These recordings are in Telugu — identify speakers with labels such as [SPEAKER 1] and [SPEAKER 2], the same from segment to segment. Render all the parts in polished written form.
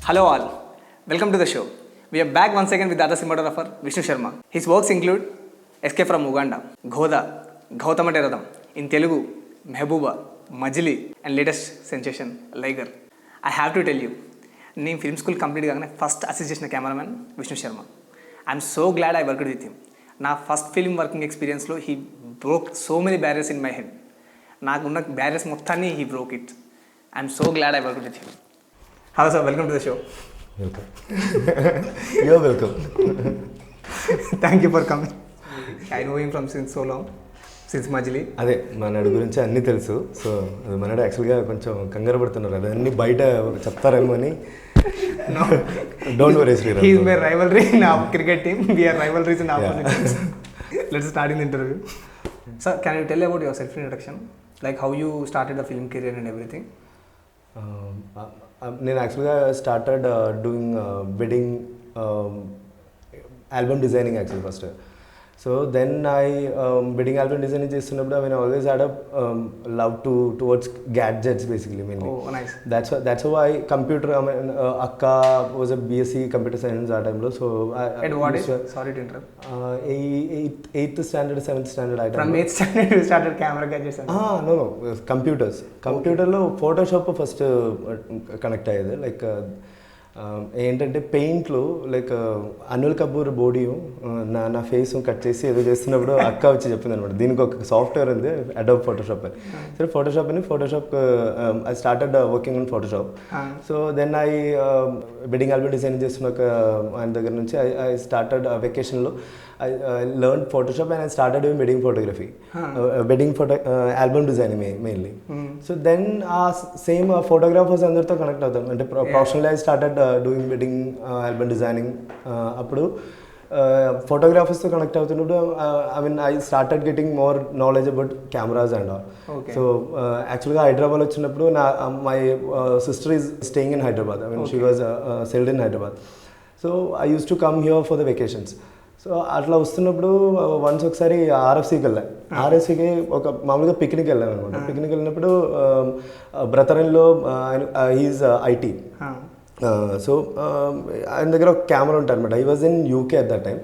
[SPEAKER 1] Hello all, welcome to the show. We are back once again with the other cinematographer, Vishnu Sarma. His works include Escape from Uganda, Ghoda, Gautamate Radham, in Telugu, Mehbooba, Majili, and latest sensation, Liger. I have to tell you, నేను ఫిల్మ్ స్కూల్ కంప్లీట్ కాగానే ఫస్ట్ అసిస్ట్ చేసిన cameraman Vishnu Sharma. I'm so glad I worked with him. నా ఫస్ట్ ఫిల్మ్ వర్కింగ్ ఎక్స్పీరియన్స్లో he broke so many barriers in my head. నాకున్న బ్యారియర్స్ మొత్తాన్ని he broke it. I'm so glad I worked with him. Hello sir, welcome to the show.
[SPEAKER 2] Welcome. You're welcome.
[SPEAKER 1] Thank you for coming. I know him from since so long, since Majili.
[SPEAKER 2] అదే మనడు గురించి అన్నీ తెలుసు. సో మనడు యాక్చువల్గా కొంచెం కంగారు పడుతున్నారు, అది అన్నీ బయట చెప్తారేమో అని. Don't worry Sriram.
[SPEAKER 1] He is my rivalry in our cricket team. We are rivalries in our teams. Let's start in the interview. Sir, can you tell about your self introduction, like how you started the film career and everything?
[SPEAKER 2] నేను యాక్చువల్గా started doing wedding album designing actual first. So then I wedding album designing చేస్తున్నప్పుడు I mean always had a love towards gadgets basically mainly.
[SPEAKER 1] Oh, nice.
[SPEAKER 2] That's how I computer, I mean, akka was a BSc computer science ఆ టైంలో. So
[SPEAKER 1] At what age? Sorry to interrupt.
[SPEAKER 2] 8th standard 7th standard ఆ
[SPEAKER 1] From 8th standard you started camera gadgets?
[SPEAKER 2] No, కంప్యూటర్లో ఫోటోషాప్ ఫస్ట్ కనెక్ట్ అయ్యేది. లైక్ ఏంటంటే పెయింట్లు లైక్ అనిల్ కపూర్ బాడీ నా ఫేస్ కట్ చేసి ఏదో చేస్తున్నప్పుడు అక్క వచ్చి చెప్పింది అనమాట, దీనికి ఒక సాఫ్ట్వేర్ ఉంది అడోబ్ ఫోటోషాప్ అని. సరే Photoshop I started working on Photoshop. So then I wedding album design చేస్తున్నాక ఆయన దగ్గర నుంచి ఐ స్టార్టెడ్ వెకేషన్లో I learned Photoshop and I started doing wedding photography, wedding album designing mainly. So then same photographers అందరితో కనెక్ట్ అవుతాం. అంటే professionally I started doing wedding album designing. అప్పుడు ఫోటోగ్రాఫర్స్తో కనెక్ట్ అవుతున్నప్పుడు I mean I started getting more knowledge about cameras and all. So యాక్చువల్గా హైదరాబాద్ వచ్చినప్పుడు my sister is staying in Hyderabad. I mean she was settled in Hyderabad. So I use to come here for the vacations. So అట్లా వస్తున్నప్పుడు వన్స్ ఒకసారి ఆర్ఎఫ్సీకి వెళ్ళాను. ఆర్ఎఫ్సీకి ఒక మామూలుగా పిక్నిక్ వెళ్ళాను అనమాట. పిక్నిక్ వెళ్ళినప్పుడు బ్రతరన్లో హీజ్ ఐటీ. సో ఆయన దగ్గర ఒక కెమెరా ఉంటుంది అనమాట. I was in UK at that time.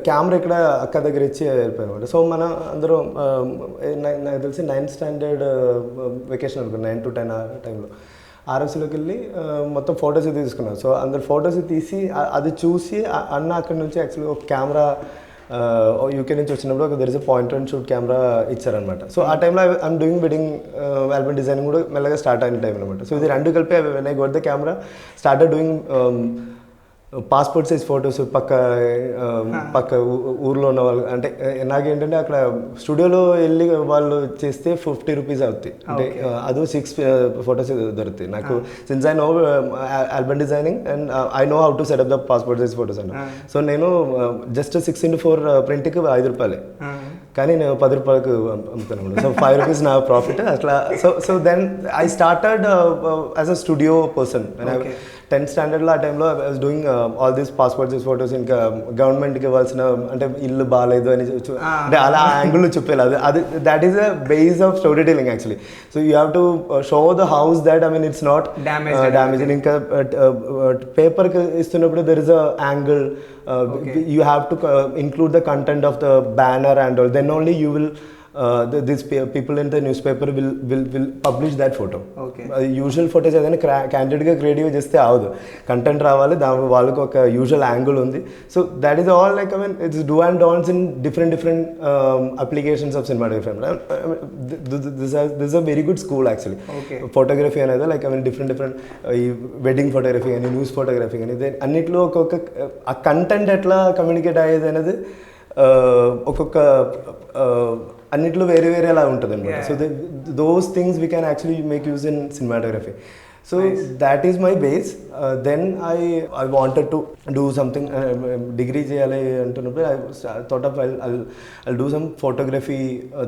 [SPEAKER 2] Camera ఇక్కడ అక్క దగ్గర ఇచ్చి వెళ్ళిపోయాను అనమాట. సో మన అందరూ నాకు తెలిసి 9th standard వెకేషన్ అనుకున్నాను, 9 to 10 ఆ టైంలో. ఆర్ఎఫ్సీలోకి వెళ్ళి మొత్తం ఫొటోస్ తీసుకున్నాను. సో అందరు ఫొటోస్ తీసి అది చూసి అన్న అక్కడ నుంచి యాక్చువల్గా ఒక కెమెరా యూకే నుంచి వచ్చినప్పుడు ఒక there is a point and shoot camera ఇచ్చారనమాట. సో ఆ టైంలో I'm doing wedding album designing కూడా మెల్లగా స్టార్ట్ అయిన టైం అనమాట. సో ఇది రెండు కలిపి when I got the camera started doing passport size photos పక్క ఊర్లో ఉన్న వాళ్ళు. అంటే నాకేంటంటే అక్కడ స్టూడియోలో వెళ్ళి వాళ్ళు చేస్తే 50 రూపీస్ అవుతాయి. అంటే అది 6 ఫొటోస్ దొరుకుతాయి నాకు. Since I know album designing and I know how to set up the passport size photos అన్న. సో నేను జస్ట్ 6x4 ప్రింట్కి 5 రూపాయలే, కానీ నేను 10 రూపాయలకు అమ్ముతాను. సో 5 రూపీస్ నా ప్రాఫిట్ అట్లా. So then I started as a studio person. 10th standardలో ఆ టైంలో I was doing all these passport size photos. ఇంకా గవర్నమెంట్కి ఇవ్వాల్సిన అంటే ఇల్లు బాగాలేదు అని అంటే అలా యాంగిల్లో చెప్పేది. అది that is the base of story telling actually. So you have to show the house that I mean it's not damage. ఇంకా పేపర్కి ఇస్తున్నప్పుడు there is a angle. You have to include the content of the banner and all. Then only you will these people in the newspaper will publish that photo. Usual photos ఏదైనా క్యాండిడేట్గా క్రియేటివ్గా చేస్తే అవదు, కంటెంట్ రావాలి, దాని వాళ్ళకి ఒక యూజువల్ యాంగిల్ ఉంది. So that is all like I mean it's do and dance in different applications of cinematography. This a very good school actually. Photography అనేది లైక్ ఐ మీన్ డిఫరెంట్ ఈ వెడ్డింగ్ ఫోటోగ్రఫీ కానీ న్యూస్ ఫోటోగ్రఫీ కానీ అన్నిట్లో ఒక్కొక్క ఆ కంటెంట్ ఎట్లా కమ్యూనికేట్ అయ్యేది అనేది ఒక్కొక్క అన్నిట్లో వేరే అలా ఉంటుంది అనమాట. So those things we can actually make use in cinematography. So that is my base. Then I wanted to do something, degree cheyali antunnappudu I thought of I'll do some photography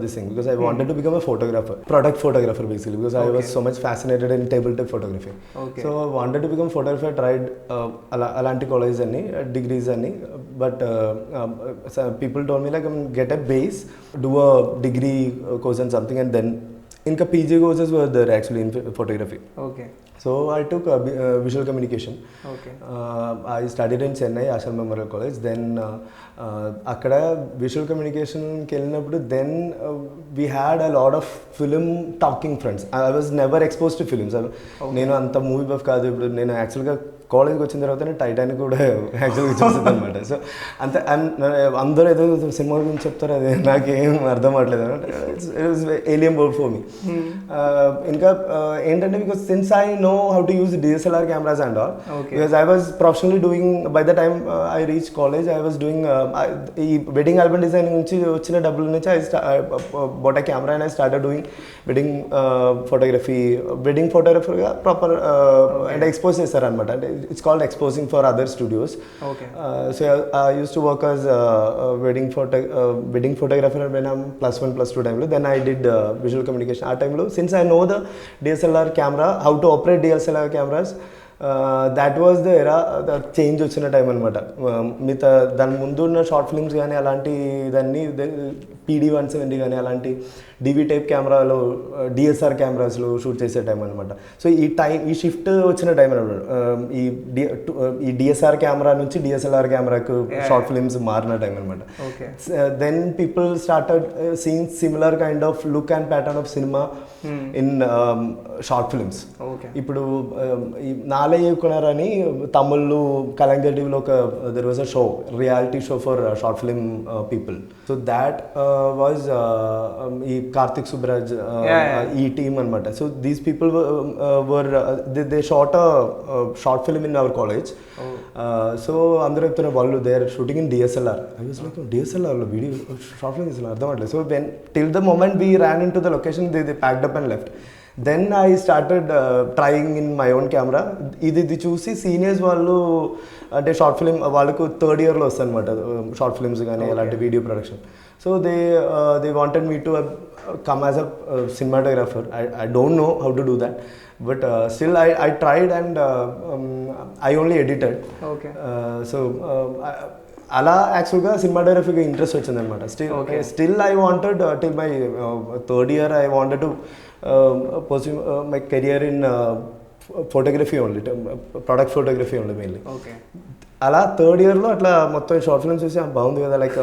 [SPEAKER 2] this thing, because I wanted to become a photographer, product photographer basically, because I was so much fascinated in tabletop photography. So I wanted to become photographer. I tried alanti colleges anni degrees anni, but people told me like get a base, do a degree course and something, and then ఇంకా PG courses were there actually in photography.
[SPEAKER 1] Okay
[SPEAKER 2] So I took visual communication.
[SPEAKER 1] Okay
[SPEAKER 2] I studied in Chennai, Ashram Memorial College. Then అక్కడ విజువల్ కమ్యూనికేషన్కి వెళ్ళినప్పుడు then we had a lot of film talking friends. I was never expose to films. నేను అంత మూవీ బఫ్ కాదు. ఇప్పుడు నేను యాక్చువల్గా కాలేజ్కి వచ్చిన తర్వాత టైటానిక్ కూడా యాక్చువల్గా చూస్తుంది అనమాట. సో అంత అందరూ ఏదో సినిమా గురించి చెప్తారు, అది నాకేం అర్థం అవ్వట్లేదు అనమాట. It was alien board for me. ఇంకా ఏంటంటే because since I know how to use DSLR cameras and all, because I was professionally doing by the time I reach college I was doing ఈ వెడ్డింగ్ ఆల్బమ్ డిజైనింగ్ నుంచి వచ్చిన డబ్బుల నుంచి I bought a camera and I started doing wedding photography. Wedding ఫోటోగ్రఫర్గా ప్రాపర్ అంటే ఎక్స్పోజ్ చేస్తారనమాట. అంటే it's called exposing for other studios.
[SPEAKER 1] Okay.
[SPEAKER 2] So I used to work as a wedding photographer when I'm +1 +2 time. Then I did visual communication at time lo. Since I know the DSLR camera, how to operate DSLR cameras, that was the era, the change వచ్చిన టైం అనమాట. మిగతా దాని ముందు ఉన్న షార్ట్ ఫిల్మ్స్ కానీ అలాంటి దాన్ని PD-170 కానీ అలాంటి DV టైప్ కెమెరాలో DSR కెమెరాస్లో షూట్ చేసే టైం అనమాట. సో ఈ షిఫ్ట్ వచ్చిన టైం అనమాట. ఈ DSR కెమెరా నుంచి DSLR కెమెరాకు షార్ట్ ఫిల్మ్స్ మారిన టైం అనమాట. Then people started seeing similar kind of look and pattern of cinema in short films. ఇప్పుడు నాలయ్యకున్నారని తమిళ్లో కలంగర్ టీవీలో ఒక there was a show, reality show for short film people. So that was ఈ కార్తిక్ సుబ్రాజ్ ఈ టీమ్ అనమాట. So these people were they shot a short film in our college. So అందరూ చెప్తున్నారు వాళ్ళు they are shooting in DSLR. I was like DSLRలో వీడియో షార్ట్ ఫిల్మ్ తీసిన అర్థం అవ్వట్లేదు. So when till the moment we ran in to the location they packed up and left. Then I started trying in my own camera. ఇది చూసి సీనియర్స్ వాళ్ళు అంటే షార్ట్ ఫిల్మ్ వాళ్ళకు థర్డ్ ఇయర్లో వస్తుంది అనమాట షార్ట్ ఫిల్మ్స్ కానీ అలాంటి video production. So they wanted me to come as a cinematographer. I don't know how to do that, but still I tried and I only edited.
[SPEAKER 1] Okay.
[SPEAKER 2] So అలా యాక్చువల్గా సినిమాటోగ్రఫీకి ఇంట్రెస్ట్ వచ్చింది అనమాట. Still I wanted till my third year I wanted to pursue my career in photography only, product photography only mainly.
[SPEAKER 1] Okay.
[SPEAKER 2] అలా థర్డ్ ఇయర్లో అట్లా మొత్తం షార్ట్ ఫిల్మ్స్ చూసి బాగుంది కదా, లైక్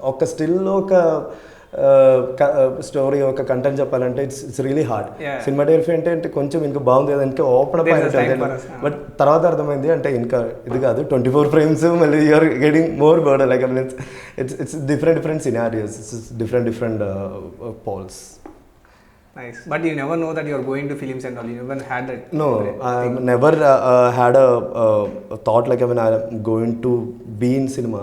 [SPEAKER 2] ఒక స్టిల్ ఒక స్టోరీ ఒక కంటెంట్ చెప్పాలంటే ఇట్స్ రియలీ హార్డ్. సినిమాటోగ్రఫీ అంటే కొంచెం ఇంకా బాగుంది కదా, ఇంకా ఓపెన్ అప్ అయినట్టు. బట్ తర్వాత అర్థమైంది అంటే ఇంకా ఇది కాదు 24 frames మళ్ళీ you're getting more bird. Like it's different scenarios, it's different poles.
[SPEAKER 1] Nice. But you never know that you are going to films and all. You never had that.
[SPEAKER 2] No, I never had a thought like I'm going to be in cinema.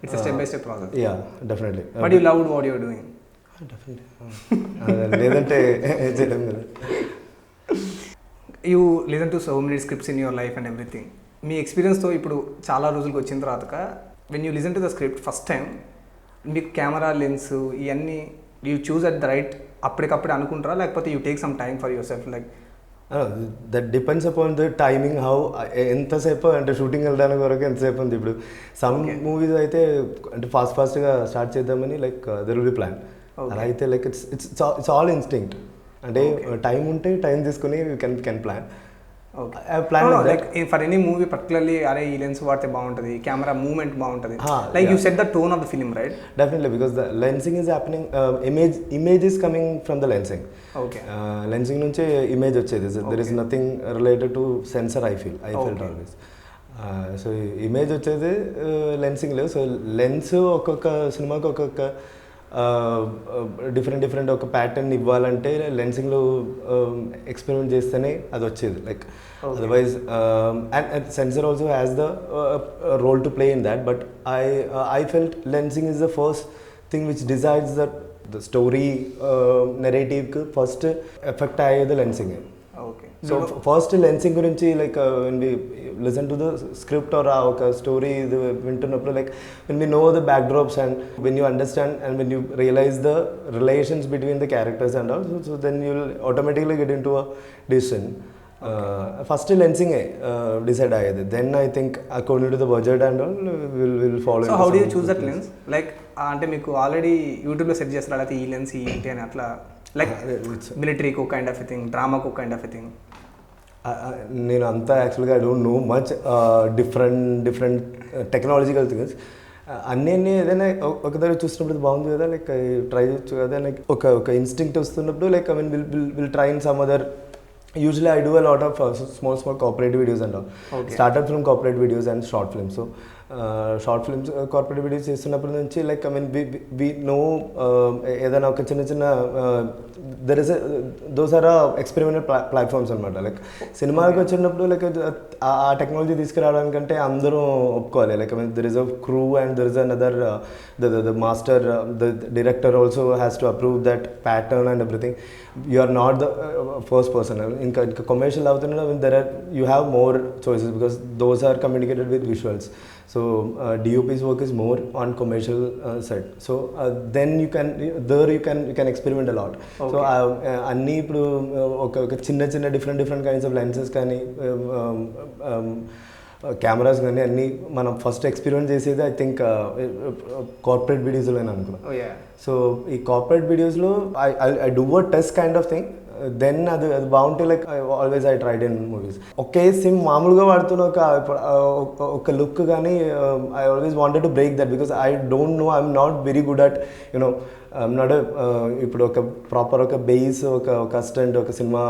[SPEAKER 1] It's a step-by-step process.
[SPEAKER 2] Yeah, definitely.
[SPEAKER 1] But you loved what you're doing.
[SPEAKER 2] Definitely. లేదంటే చేయడం కదా.
[SPEAKER 1] You listen to so many scripts in your life and everything. మీ ఎక్స్పీరియన్స్తో ఇప్పుడు చాలా రోజులకు వచ్చిన తర్వాత when you listen to the script first time, మీకు కెమెరా లెన్స్ ఇవన్నీ you choose at the right అప్పటికప్పుడే అనుకుంటారా, లేకపోతే you take some time for your self? Like
[SPEAKER 2] that depends upon the timing. How ఎంతసేపు అంటే షూటింగ్ వెళ్ళడానికి వరకు ఎంతసేపు ఉంది. ఇప్పుడు సమ్ మూవీస్ అయితే అంటే ఫాస్ట్గా స్టార్ట్ చేద్దామని like there will be plan. అలా అయితే లైక్ ఇట్స్ ఆల్ ఇన్స్టింక్ట్. అంటే టైం ఉంటే టైం తీసుకుని you can plan.
[SPEAKER 1] Like for any movie particularly అరే ఈ లెన్స్ వాడితే బాగుంటుంది, కెమెరా మూవ్మెంట్ బాగుంటుంది, like you set the tone of the film, right?
[SPEAKER 2] Definitely, because the lensing is happening, image is coming from the lensing.
[SPEAKER 1] Okay,
[SPEAKER 2] lensing నుంచే ఇమేజ్ వచ్చేది. There is nothing related to sensor. I felt always. So image వచ్చేది లెన్సింగ్ లేదు. సో లెన్స్ ఒక్కొక్క సినిమాకి ఒక్కొక్క డిఫరెంట్ ఒక ప్యాటర్న్ ఇవ్వాలంటే లెన్సింగ్లో ఎక్స్పెరిమెంట్ చేస్తేనే అది వచ్చేది. Like otherwise and sensor also has the role to play in that. But I felt lensing is the first thing which decides the story నెరేటివ్కి ఫస్ట్ ఎఫెక్ట్ అయ్యేది lensing.
[SPEAKER 1] Okay,
[SPEAKER 2] so first lensing గురించి like when we listen to the script or ఒక స్టోరీ ఇది వింటున్నప్పుడు like when we know the backdrops and when you understand and when you realise the relations between the characters and all, so then you will automatically get in to a decision. First లెన్సింగే డిసైడ్ అయ్యేది. Then I think according to the budget and all will follow.
[SPEAKER 1] So how do you choose that lens? Like అంటే మీకు ఆల్రెడీ యూట్యూబ్లో సెట్ చేస్తారు అయితే ఈ లెన్స్ ఏంటి అని అట్లా? Like military co kind of a thing, drama co kind of a thing?
[SPEAKER 2] నేను అంతా యాక్చువల్గా I don't no much different technological things. అన్నీ ఏదైనా ఒక దగ్గర చూసినప్పుడు బాగుంది కదా, లైక్ ట్రై చేయొచ్చు కదా, లైక్ ఒక ఇన్స్టింక్ట్ వస్తున్నప్పుడు like I mean will try in some other. Usually I do a lot of small corporate videos and all. Okay. Started from corporate videos and short films. So short films corporate videos చేస్తున్నప్పటి నుంచి like I mean we know ఏదైనా ఒక చిన్న there is those are experimental platforms అనమాట. లైక్ సినిమాకి వచ్చినప్పుడు లైక్ ఆ టెక్నాలజీ తీసుకురావడానికంటే అందరూ ఒప్పుకోవాలి. Like I mean there is a crew and there is another the master, the director also has to approve that pattern and everything. You are not the first person. ఇంకా commercial అవుతున్నా there are you have more choices because those are communicated with visuals. So DOP's work is more on commercial side. So then you can experiment a lot. Okay. So అన్నీ ఇప్పుడు ఒక చిన్న different kinds of lenses కానీ కెమెరాస్ కానీ అన్నీ మనం ఫస్ట్ ఎక్స్పీరియన్స్ చేసేది ఐ థింక్ కార్పొరేట్ వీడియోస్లో అని అనుకున్నాను. సో ఈ కార్పొరేట్ వీడియోస్లో I do a test kind of thing. Then అది బాగుంటే like always I tried in movies. ఒకే సిమ్ మామూలుగా వాడుతున్న ఒక లుక్ కానీ I always wanted to break that because I don't know, I'm not very good at you know I'm not ఇప్పుడు ఒక ప్రాపర్ ఒక బేస్ ఒక అసిస్టెంట్ ఒక సినిమా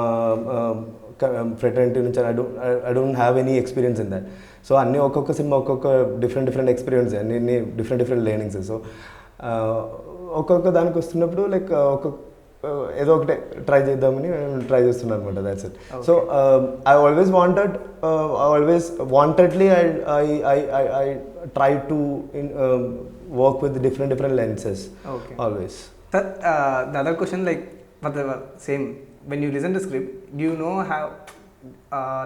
[SPEAKER 2] ఫ్రెటర్నిటీ నుంచి I don't have any experience in that. So అన్నీ ఒక్కొక్క సినిమా ఒక్కొక్క డిఫరెంట్ ఎక్స్పీరియన్స్, అన్ని డిఫరెంట్ లెర్నింగ్స్. సో ఒక్కొక్క దానికి వస్తున్నప్పుడు లైక్ ఏదో ఒకటే ట్రై చేద్దామని ట్రై చేస్తున్నాను అనమాట. That's it. So I always wantedly I try to work with different lenses. Okay. Always.
[SPEAKER 1] The other question, like same, when you listen to script, do you know how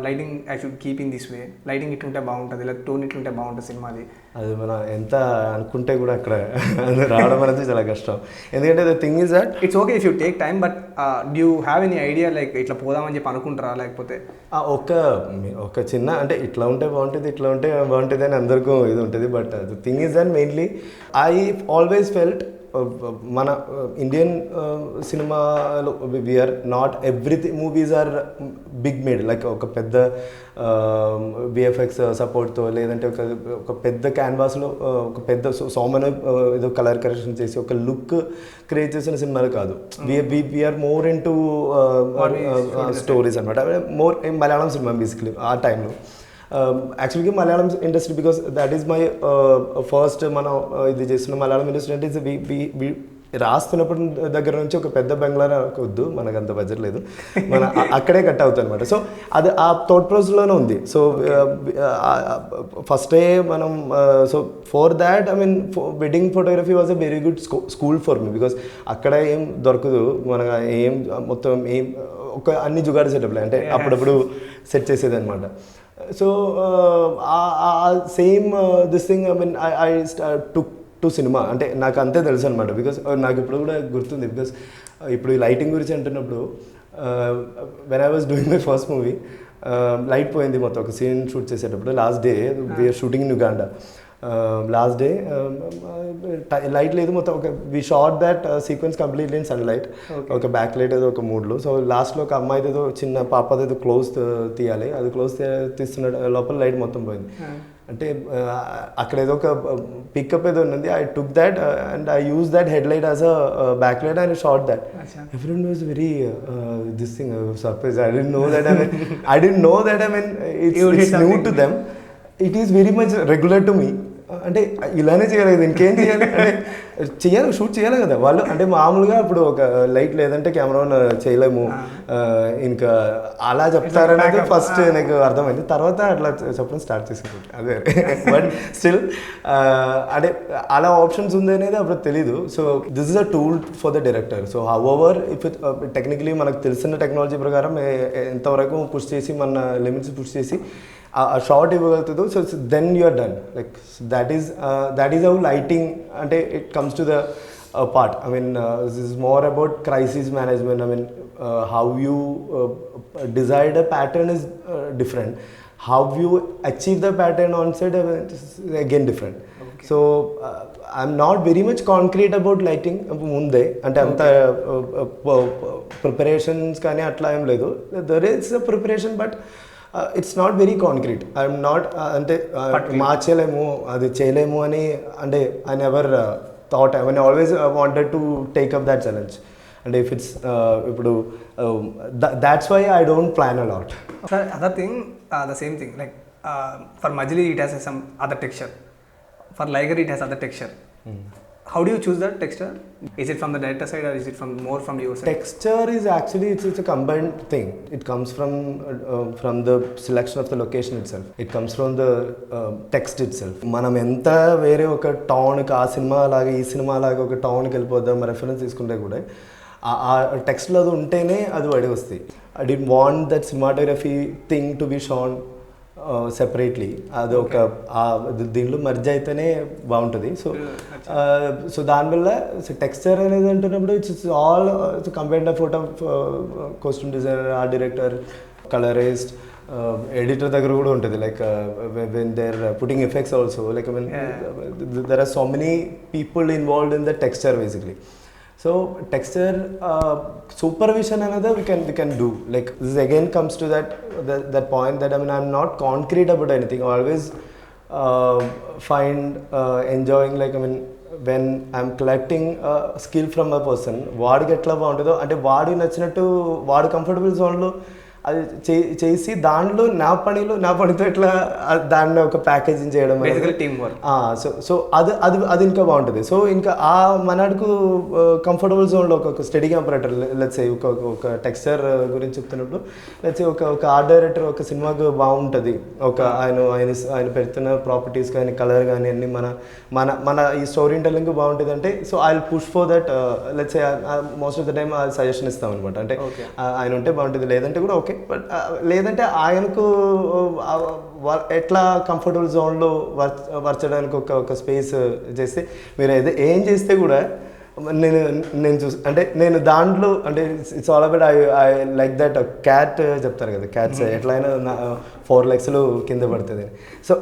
[SPEAKER 1] lighting I should keep in this way? Lighting ఇట్లుంటే బాగుంటుంది, ఇలా టోన్ ఇట్లుంటే బాగుంటుంది సినిమాది.
[SPEAKER 2] అది మనం ఎంత అనుకుంటే కూడా అక్కడ రావడం అనేది చాలా కష్టం. ఎందుకంటే the thing is that
[SPEAKER 1] it's okay if you take time, but do you have any idea like ఇట్లా పోదామని చెప్పి అనుకుంటారా? లేకపోతే
[SPEAKER 2] ఒక చిన్న అంటే ఇట్లా ఉంటే బాగుంటుంది, ఇట్లా ఉంటే బాగుంటుంది అని అందరికీ ఇది ఉంటుంది. But the thing is that mainly I always felt మన ఇండియన్ సినిమాలో we're not everything movies are big made. Like ఒక పెద్ద విఎఫ్ఎక్స్ సపోర్ట్తో లేదంటే ఒక పెద్ద క్యాన్వాస్లో ఒక పెద్ద సోమన్ ఏదో కలర్ కరెక్షన్ చేసి ఒక లుక్ క్రియేట్ చేసిన సినిమాలు కాదు. We're more into stories అనమాట. మోర్ మలయాళం సినిమా బేసిక్లీ ఆ టైంలో. యాక్చువల్గా Malayalam industry because that is my first మనం ఇది చేస్తున్న మలయాళం ఇండస్ట్రీ అంటే రాస్తున్నప్పటి దగ్గర నుంచి ఒక పెద్ద బంగ్లా వద్దు, మనకు అంత బడ్జెట్ లేదు, మన అక్కడే కట్ అవుతుంది అనమాట. సో అది ఆ థాట్ ప్రాసెస్లోనే ఉంది. సో ఫస్టే మనం so for that I mean wedding photography was a very good school for me because అక్కడ ఏం దొరకదు, మన ఏం మొత్తం ఏం ఒక అన్ని జుగాడు సెటప్లే అంటే అప్పుడప్పుడు సెట్ చేసేది అనమాట. So same this thing I mean I took to cinema అంటే నాకు అంతే తెలుసు అనమాట. బికాస్ నాకు ఇప్పుడు కూడా గుర్తుంది బికాస్ ఇప్పుడు ఈ లైటింగ్ గురించి అంటున్నప్పుడు when I was doing my first movie light పోయింది మొత్తం ఒక సీన్ షూట్ చేసేటప్పుడు. Last day we're shooting in Uganda. Last day light లేదు మొత్తం ఒక we shot that sequence completely in sunlight. ఒక బ్యాక్ లైట్ ఏదో ఒక మూడ్లో. సో లాస్ట్లో ఒక అమ్మాయిది ఏదో చిన్న పాపది ఏదో క్లోజ్ తీయాలి, అది క్లోజ్ తీస్తున్న లోపల లైట్ మొత్తం పోయింది. అంటే అక్కడ ఏదో ఒక పికప్ ఏదో ఉన్నది. I took that and I use that head light as a back light and shot that. Everyone was very this thing surprise. I don't know that I mean it's new to them. It is very much regular to me. అంటే ఇలానే చేయాలి కదా, ఇంకేం చేయాలి అంటే చేయాలి, షూట్ చేయాలి కదా వాళ్ళు. అంటే మామూలుగా ఇప్పుడు ఒక లైట్ లేదంటే కెమెరా చేయలేము, ఇంకా అలా చెప్తారనేది ఫస్ట్ నాకు అర్థమైంది. తర్వాత అట్లా చెప్పడం స్టార్ట్ చేసింది అదే. బట్ స్టిల్ అంటే అలా ఆప్షన్స్ ఉంది అనేది అప్పుడు తెలీదు. So this is a tool for the director. So however if technically మనకు తెలిసిన టెక్నాలజీ ప్రకారం ఎంతవరకు పుష్ చేసి మన లిమిట్స్ పుష్ చేసి ఆ షార్ట్ ఇవ్వగలుగుతుందో so then you are done. Like that is how lighting అంటే it comes to the part. I mean, this is more about crisis management. I mean, how you decide a pattern is different. How you achieve the pattern on set is again different. So I'm not very much concrete about lighting ముందే అంటే అంత ప్రిపరేషన్స్ కానీ అట్లా ఏం లేదు. There is a preparation but it's not very concrete. I'm not అంటే మార్చలేము అది చేయలేము అని అంటే I never thought. I mean always wanted to take up that challenge. And if it's ఇప్పుడు that's why I don't plan a lot.
[SPEAKER 1] Sir, other thing, the same thing, like for Majli it has some other texture, for Liger it has other texture. How do you choose that texture? Is it from the director side or is it from more from your side?
[SPEAKER 2] Texture is actually it's a combined thing. It comes from the selection of the location itself. It comes from the text itself. మనం ఎంత వేరే ఒక టౌన్కి ఆ సినిమా లాగా ఈ సినిమా లాగా ఒక టౌన్కి వెళ్ళిపోద్దాం రెఫరెన్స్ తీసుకుంటే కూడా ఆ టెక్స్ట్లో అది ఉంటేనే అది బయటకు వస్తాయి. I'd want that cinematography thing to be shown separately. అది ఒక దీనిలో మర్జ్ అయితేనే బాగుంటుంది. సో దానివల్ల టెక్స్చర్ అనేది అంటున్నప్పుడు it's all combined effort of costume designer, art director, colourist, editor దగ్గర కూడా ఉంటుంది. Like when they are putting effects also like there are so many people involved in the texture basically. So texture supervision another we can do. Like this again comes to that point that I mean I'm not concrete about anything. I always find enjoying like I mean when I'm collecting skill from a person వాడికి ఎట్లా బాగుంటుందో అంటే వాడి నచ్చినట్టు వాడు కంఫర్టబుల్ జోన్లో అది చేసి దాంట్లో నా పనితో ఎట్లా దాన్ని ఒక ప్యాకేజింగ్ చేయడం
[SPEAKER 1] టీమ్ వర్క్.
[SPEAKER 2] సో అది ఇంకా బాగుంటుంది. సో ఇంకా ఆ మనకు కంఫర్టబుల్ జోన్లో ఒక స్టడీ కంపరేటర్ లెట్స్ ఒక టెక్స్చర్ గురించి చెప్తున్నప్పుడు లెట్స్ ఒక ఆర్ట్ డైరెక్టర్ ఒక సినిమాకు బాగుంటుంది. ఒక ఆయన పెడుతున్న ప్రాపర్టీస్ కానీ కలర్ కానీ అన్ని మన ఈ స్టోరీ టెల్లింగ్ బాగుంటుంది అంటే so I will push for that. Let's most of the time suggestion ఇస్తాం అనమాట. అంటే ఆయన ఉంటే బాగుంటుంది లేదంటే కూడా ఓకే. బట్ లేదంటే ఆయనకు ఎట్లా కంఫర్టబుల్ జోన్లో వర్చడానికి ఒక స్పేస్ చేస్తే మీరు ఏం చేస్తే కూడా నేను అంటే నేను దాంట్లో అంటే it's all about I like that cat చెప్తారు కదా క్యాట్స్ ఎట్లయినా 4 legs కింద పడుతుంది. సో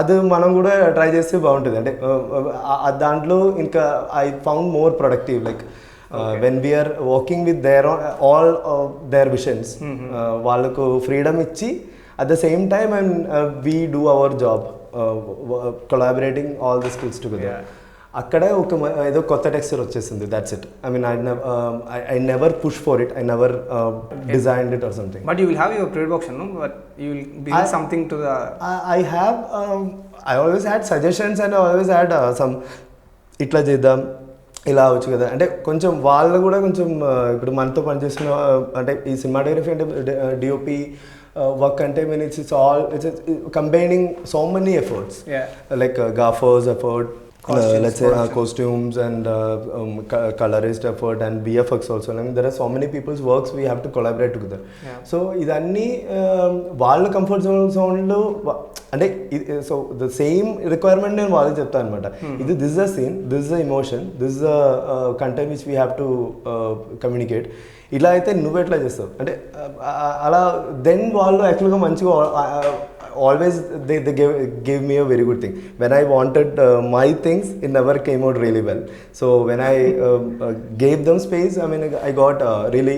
[SPEAKER 2] అది మనం కూడా ట్రై చేస్తే బాగుంటుంది. అంటే దాంట్లో ఇంకా I found more productive like when we are working with all their visions, వాళ్ళకు ఫ్రీడమ్ ఇచ్చి at the same time and we do our job collaborating all the skills together. అక్కడే ఒక ఏదో కొత్త టెక్స్చర్ వచ్చేసింది. That's it. I mean I never push for it. I never designed it or something.
[SPEAKER 1] But you will have your production, no? But you will bring something to the
[SPEAKER 2] I always had suggestions and I always had some ఇట్లా చేద్దాం ఇలా అవచ్చు కదా అంటే కొంచెం వాళ్ళు కూడా కొంచెం ఇప్పుడు మనతో పనిచేస్తున్న అంటే ఈ సినిమాటోగ్రఫీ అంటే డిఓపి వర్క్ అంటే mean it's all it's combining so many efforts like gaffer's effort, let's say costumes and colorist effort and VFX also. I mean there are so many people's works we have to collaborate together. So idanni వాళ్ళ కంఫర్ట్ జోన్లో అంటే సో ద సేమ్ రిక్వైర్మెంట్ నేను వాళ్ళకి చెప్తాను అనమాట. ఇది this the scene, this the emotion, this the content which we have to communicate. ఇలా అయితే నువ్వు ఎట్లా చేస్తావు అంటే అలా దెన్ వాళ్ళు యాక్చువల్గా మంచిగా always they gave me a very good thing. When I wanted my things, it never came out really well. So when I gave them space, I mean I got really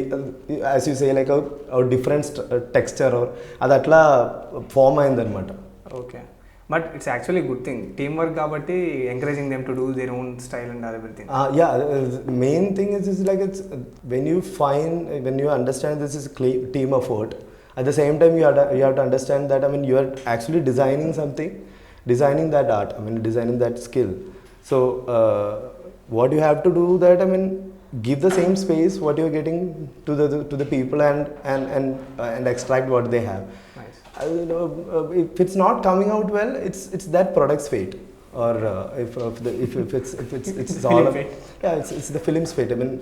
[SPEAKER 2] as you say like a different texture or adatla form ayindanamata.
[SPEAKER 1] Okay, but it's actually a good thing, teamwork kabatti encouraging them to do their own style and everything.
[SPEAKER 2] Main thing is like it's when you understand this is team effort. At the same time, you have to understand that I mean you are actually designing something, designing that art. I mean designing that skill. So what you have to do that I mean give the same space what you are getting to the people and extract what they have.
[SPEAKER 1] Nice.
[SPEAKER 2] If it's not coming out well, it's that product's fate. Or if it's all
[SPEAKER 1] fate.
[SPEAKER 2] It's the film's fate. I mean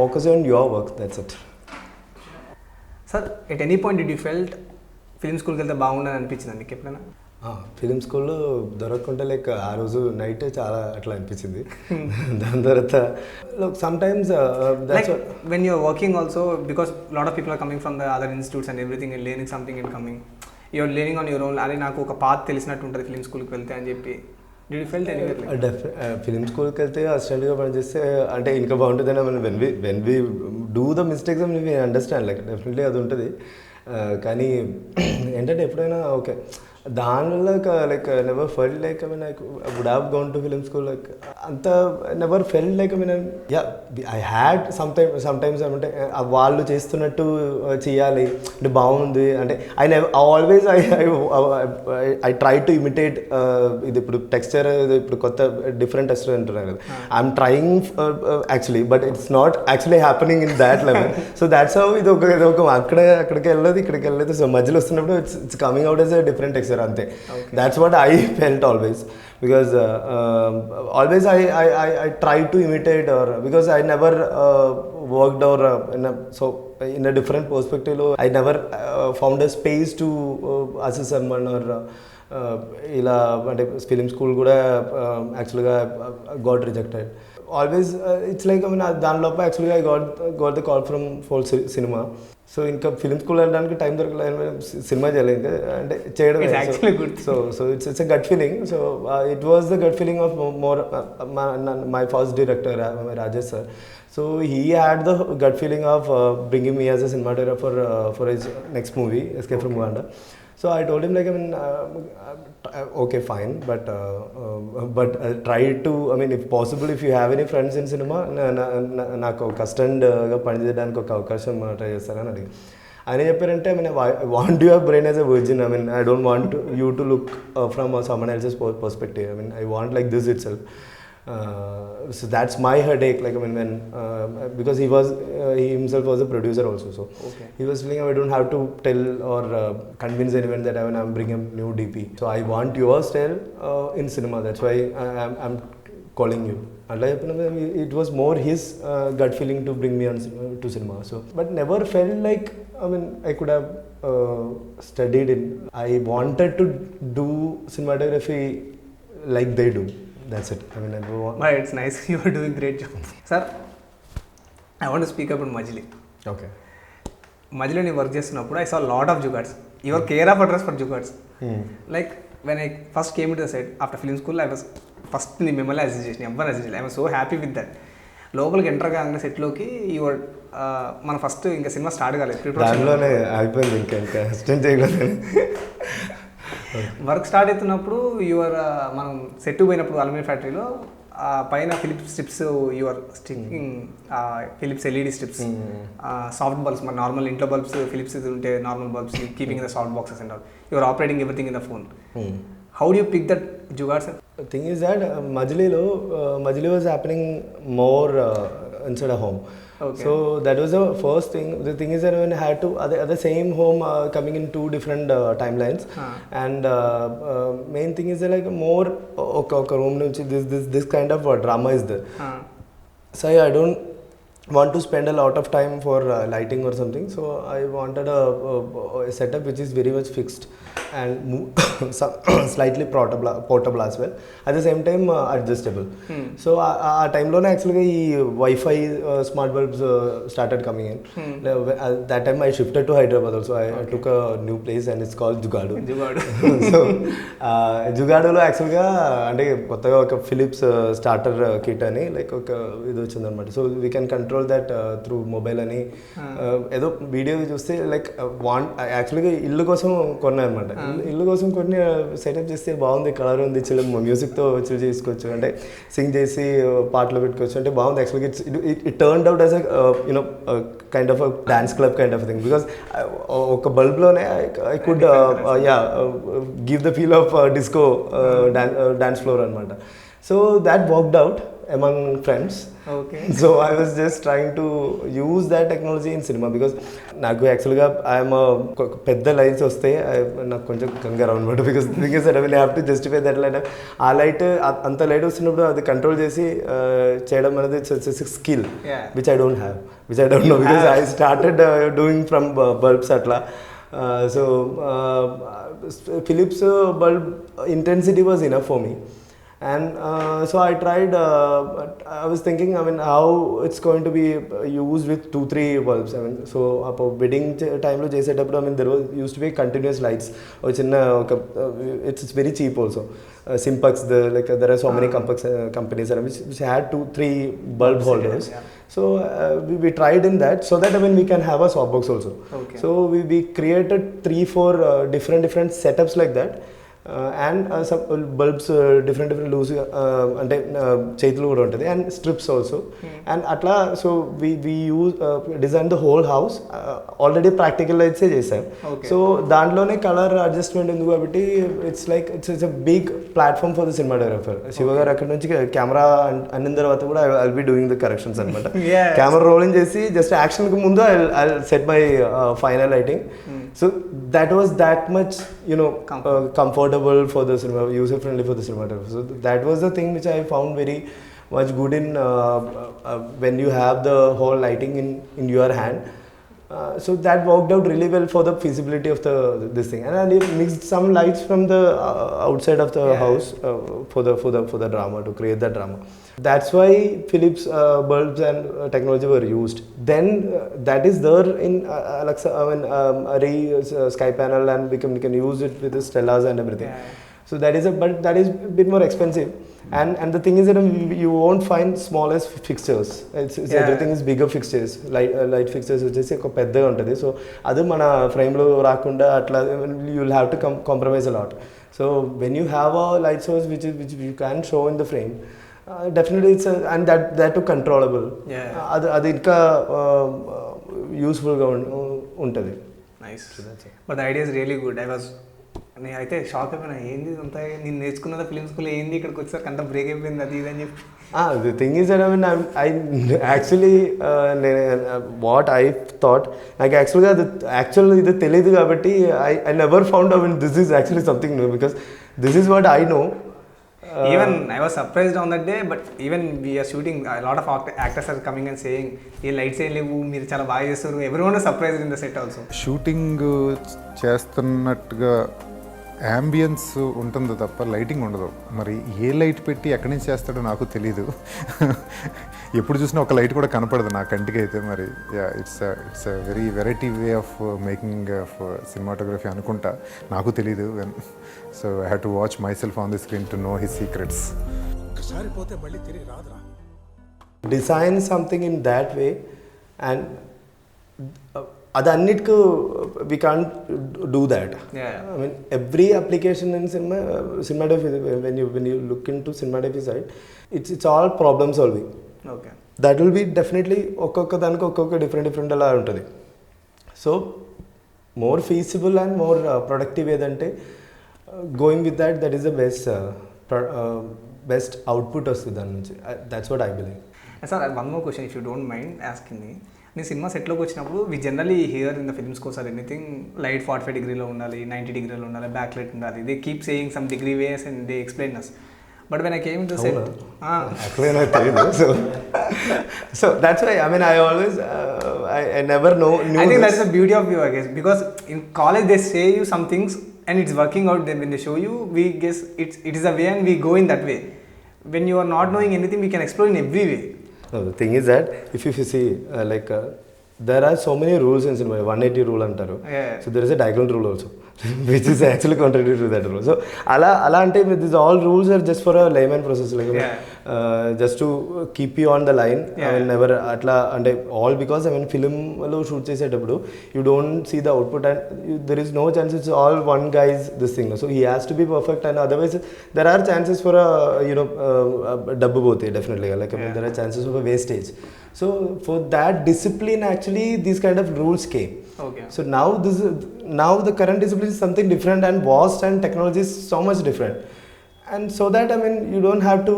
[SPEAKER 2] focus on your work. That's it.
[SPEAKER 1] Sir at any point did you felt film స్కూల్కి వెళ్తే బాగుండని అనిపించింది మీకు ఎప్పుడైనా?
[SPEAKER 2] ఫిలిం స్కూల్లో దొరకకుంటే లైక్ ఆ రోజు నైట్ చాలా అట్లా అనిపించింది. దాని తర్వాత sometimes
[SPEAKER 1] when you're working also because lot of people are coming from the other institutes and everything and learning something and coming you're learning on your own. అదే నాకు ఒక పాత్ తెలిసినట్టు ఉంటుంది ఫిలిం స్కూల్కి వెళ్తే అని చెప్పి Did you felt anywhere like
[SPEAKER 2] film స్కూల్కి వెళ్తే అసిస్టెంట్గా పనిచేస్తే అంటే ఇంకా బాగుంటుందని మనం when we do the mistakes అని వి అండర్స్టాండ్ లైక్ డెఫినెట్లీ అది ఉంటుంది. కానీ ఏంటంటే ఎప్పుడైనా ఓకే దానివల్ల like never felt like I mean I would have gone to film school like అంత never felt like I mean yeah I had sometimes అంటే వాళ్ళు చేస్తున్నట్టు చేయాలి అంటే బాగుంది అంటే always I try to imitate ఇది ఇప్పుడు టెక్స్చర్ ఇప్పుడు కొత్త డిఫరెంట్ టెక్స్చర్ అంటున్నారు కదా I'm trying actually but it's not actually happening in that level. So that's how ఇది ఒక అక్కడికి వెళ్ళదు ఇక్కడికి వెళ్ళదు. సో మధ్యలో వస్తున్నప్పుడు it's coming out as a different texture అంతే. That's what I felt always because always I tried to imitate or because I never worked or in a different perspective I never found a space to assist someone or ఇలా అంటే ఫిలిం స్కూల్ కూడా యాక్చువల్గా got rejected always it's like I mean దానిలోప యాక్చువల్గా I got the call from ఫోల్ సినిమా. సో ఇంకా ఫిలిం స్కూల్ వెళ్ళడానికి టైం దొరకలేదు సినిమా చేయలేదు ఇంకా అంటే చేయడం. So it's a gut feeling. So it was the gut feeling of more my first director Rajesh sir. So he had the gut feeling of bringing me as a cinematographer for his next movie, Escape from Uganda. So I told him like I mean okay fine but try to I mean if possible if you have any friends in cinema నాకు కస్టండ్గా పనిచేయడానికి ఒక అవకాశం ట్రై చేస్తారని అడిగి ఆయన చెప్పారంటే I mean I want your brain as a virgin I mean I don't want you to look from someone else's perspective I mean I want like this it self. So that's my headache like I mean when because he himself was a producer also so okay. He was feeling I don't have to tell or convince anyone that I'm bringing a new DP so I want your style in cinema that's why I'm calling you. It was more his gut feeling to bring me on to cinema so but never felt like I mean I could have studied it. I wanted to do cinematography like they do. That's it. I mean,
[SPEAKER 1] but it's nice. You are doing great job, sir. I want to speak about Majli.
[SPEAKER 2] Okay.
[SPEAKER 1] Majli ni work చేస్తున్నప్పుడు I saw a lot of jugards. You are care of address for jugards. Like when I first came to the set after film school, I was first ni mimmally association. I was so happy with that. లోపలికి ఎంటర్ కాగానే సెట్లోకి యువర్ మన ఫస్ట్ ఇంకా సినిమా స్టార్ట్ కాలేదు
[SPEAKER 2] దానిలోనే అయిపోయింది ఇంకా అసిస్టెంట్ చేయలేదు.
[SPEAKER 1] వర్క్ స్టార్ట్ అవుతున్నప్పుడు యువర్ మనం సెట్ పోయినప్పుడు అల్యూమినియం ఫ్యాక్టరీలో పైన Philips strips your sticking Philips LED strips soft bulbs మన నార్మల్ ఇంట్లో బల్బ్స్ ఫిలిప్స్ ఉంటే normal bulbs keeping in the soft boxes and all your operating everything in the phone. How do you pick that jugaads?
[SPEAKER 2] Thing is that Majili was happening more inside a home. Okay. So that was the first thing. The thing is that when I had to at the same home coming in two different timelines and main thing is that like more okay room nunchi this kind of drama is there. So I don't want to spend a lot of time for lighting or something so I wanted a setup which is very much fixed and slightly portable as well at the same time adjustable. So ఆ టైంలోనే యాక్చువల్గా ఈ wifi smart bulbs started coming in. That time I shifted to Hyderabad also. I took a new place and it's called Jugadu. So జుగాడులో యాక్చువల్గా అంటే కొత్తగా ఒక ఫిలిప్స్ స్టార్టర్ కిట్ అని లైక్ ఒక ఇది వచ్చిందనమాట. So we can control that through mobile అని ఏదో వీడియో చూస్తే లైక్ యాక్చువల్గా ఇల్లు కోసం కొన్నా అనమాట. ఇల్లు కోసం కొన్ని సెటప్ చేస్తే బాగుంది కలర్ ఉంది చిల్ మ్యూజిక్తో చిల్ చేసుకోవచ్చు అంటే సింగ్ చేసి పాటలు పెట్టుకోవచ్చు అంటే బాగుంది యాక్చువల్గా it turned out as you know kind of dance club kind of thing because ఒక బల్బ్లోనే I could give the feel of disco dance floor అనమాట. So that worked out among friends.
[SPEAKER 1] Okay.
[SPEAKER 2] So I was just trying to use that technology in cinema because నాకు యాక్చువల్గా ఐఎమ్ పెద్ద లైట్స్ వస్తే నాకు కొంచెం కంగారు అనమాట because because I will have to justify that light ఆ లైట్ అంత లైట్ వస్తున్నప్పుడు అది కంట్రోల్ చేసి చేయడం అనేది skill which I don't have which I don't no because I started doing from bulbs అట్లా. So Philips bulb intensity was enough for me. And so I tried, I was thinking, I mean, how it's going to be used with 2-3 bulbs. I mean, so wedding time lo chesetappudu, I mean, there was used to be continuous lights. It's very cheap also. Simplex, there are so many companies which had 2-3 bulb holders. Yeah. So we tried in that, so that I mean we can have a softbox also. Okay. So we created 3-4 different setups like that. And some bulbs different loose అంటే చేతులు కూడా ఉంటుంది and strips also. And అట్లా so we use design the whole house, already practical lights చేసాం. So దాంట్లోనే కలర్ అడ్జస్ట్మెంట్ ఉంది కాబట్టి it's a big platform for the cinematographer. Shiva గారు అక్కడ నుంచి కెమెరా అన్న తర్వాత కూడా I'll be doing the corrections అనమాట. కెమెరా రోలింగ్ చేసి జస్ట్ యాక్షన్కి ముందు I'll set my final lighting. So that was that much, you know, comfortable for the cinema, user friendly for the cinematographer. So that was the thing which I found very much good in when you have the whole lighting in your hand. So that worked out really well for the feasibility of this thing. And I mixed some lights from the outside of the house for the drama, to create that drama. That's why Philips bulbs and technology were used. Then that is there in Alexa, I mean, Array Sky Panel, and we can use it with the Stellas and everything. So but that is a bit more expensive. And the thing is that you won't find smallest fixtures. Everything is bigger fixtures, light fixtures వచ్చేసి ఒక పెద్దగా ఉంటుంది. సో అది మన ఫ్రేమ్లో రాకుండా అట్లా you will have to compromise a lot. So when you have a light source which you can show in the frame, definitely and that too controllable. అది ఇంకా యూస్ఫుల్గా ఉంటుంది.
[SPEAKER 1] Nice. But the idea is really good. నేను అయితే షాక్ అయిపోయినా, ఏంది అంతా నేను నేర్చుకున్నదా ఫిలిం స్కూల్, ఏంది ఇక్కడికి వచ్చేసరికి అంతా బ్రేక్ అయిపోయింది అది ఇది అని చెప్పి.
[SPEAKER 2] The thing is that I mean I actually what I thought, like actually ఇది తెలియదు కాబట్టి I never found out when this is actually something new, because this is what I know.
[SPEAKER 1] Even I was surprised on that day, but even we are shooting, a lot of actors are coming and saying, "Ye lights ఏ లేవు, మీరు చాలా బాగా చేస్తారు." Everyone was surprised in the set also.
[SPEAKER 3] Shooting చేస్తున్నట్టుగా యాంబియన్స్ ఉంటుంది తప్ప లైటింగ్ ఉండదు. మరి ఏ లైట్ పెట్టి ఎక్కడి నుంచి చేస్తాడో నాకు తెలీదు. ఎప్పుడు చూసినా ఒక లైట్ కూడా కనపడదు నా కంటికి అయితే. మరి it's very variety way of making of cinematography అనుకుంటా, నాకు తెలీదు. So I have to watch myself on the screen to know his secrets.
[SPEAKER 2] Design something in that way, and అదన్నిటికీ we can't do that. I mean every application in cinematography, when you look into cinematography side, it's all problem solving. Okay. That will be definitely ఒక్కొక్క దానికి ఒక్కొక్క డిఫరెంట్ అలా ఉంటుంది. So more feasible and more productive ఏదంటే going with that is the best output వస్తుంది దాని నుంచి. That's what I believe.
[SPEAKER 1] Sir, one more question if you don't mind asking me. నేను సినిమా సెట్లోకి వచ్చినప్పుడు we generally hear in the films కోసం ఎనీథింగ్ లైట్ 45 degrees ఉండాలి, 90 degrees ఉండాలి, బ్యాక్ లైట్ ఉండాలి. They keep saying some degree ways and they explain us. But when I came to set,
[SPEAKER 2] so that's why I mean I always I never knew.
[SPEAKER 1] I think that's the beauty of you, I guess, because in college they say you some things and it's working out. Then when they show you, we guess it is a way and we go in that way. When you are not knowing anything, we can explore in every way.
[SPEAKER 2] No, the thing is that if you see there are so many rules in cinema. 180 rule antaru. So there is a diagonal rule also, which is actually contradictory to that rule. So ala ante these all rules are just for a layman process, just to keep you on the line. I mean never atla ante all, because I mean film lo shoot chesetappudu you don't see the output and there is no chance it's all one guy's this thing. So he has to be perfect, and otherwise there are chances for a double both definitely. I mean there are chances of a wastage. So for that discipline actually these kind of rules came. Okay. So now the current discipline is something different and vast, and technology is so much different. And so that I mean you don't have to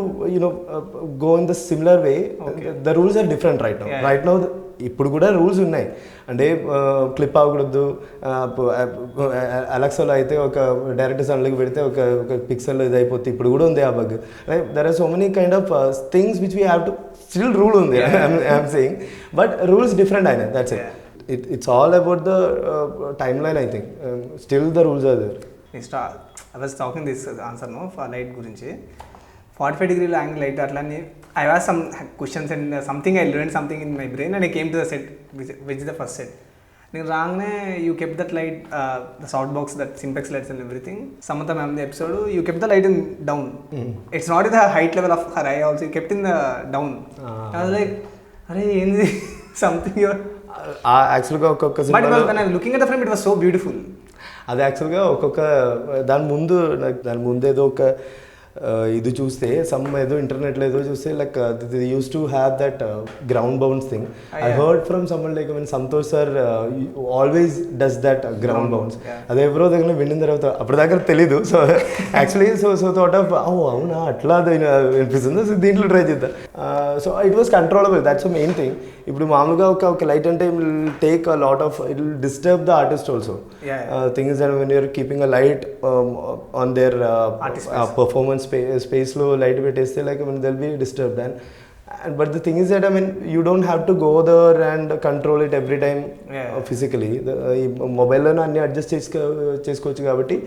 [SPEAKER 2] go in the similar way. Okay. The rules are different right now. Right now ఇప్పుడు కూడా రూల్స్ ఉన్నాయి. అంటే క్లిప్ అవ్వకూడదు. అలెక్సాలో అయితే ఒక డైరెక్ట్ సన్లోకి పెడితే ఒక పిక్సెల్ ఇది అయిపోతుంది. ఇప్పుడు కూడా ఉంది ఆ bug. There are so many kind of things which we have to still rule ఉంది. I'm saying but rules different అయినాయి. That's it. It's all about the timeline, I think. Still the rules are there.
[SPEAKER 1] I was talking this answer for light గురించి. 45 degree యాంగిల్ లైట్ అట్లానే I was some questions and something I learn something in my brain and I came to the set which the first set. నేను రాగానే you kept that light the soft box that simplex lights and everything. Samantha ma'am the episode you kept the light in down. It's not in the height level of her I also you kept in the down. I was like అరే ఏంది సంథింగ్ యువర్
[SPEAKER 2] యాక్చువల్గా ఒక్కొక్క
[SPEAKER 1] but when I looking at the frame it was so beautiful.
[SPEAKER 2] అది యాక్చువల్గా ఒక్కొక్క దాని ముందు ఏదో ఒక ఇది చూస్తే సమ్ ఏదో ఇంటర్నెట్లో ఏదో చూస్తే like use to have that ground bounce thing. I heard from someone like mean Santosh sir always does that ground bounce. అది ఎవరో దగ్గర విన్న తర్వాత అప్పటి దగ్గర తెలీదు. So actually so thought of అవునా అట్లా వినిపిస్తుంది, సో దీంట్లో ట్రై చేద్దాం. So it was controllable, that's the main thing. ఇప్పుడు మామూలుగా ఒక లైట్ అంటే take a lot of it will disturb the artist also. Thing is that when you're keeping a light on their performance స్పేస్లో లైట్ పెట్టేస్తే like they'll be disturbed. And but the thing is that I mean you don't have to go there and control it every time physically. ఈ మొబైల్లోనే అన్ని అడ్జస్ట్ చేసుకోవచ్చు కాబట్టి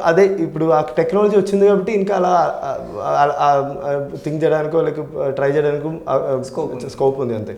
[SPEAKER 2] అదే ఇప్పుడు ఆ టెక్నాలజీ వచ్చింది కాబట్టి ఇంకా అలా థింక్ చేయడానికో లైక్ ట్రై చేయడానికి స్కోప్ ఉంది అంతే.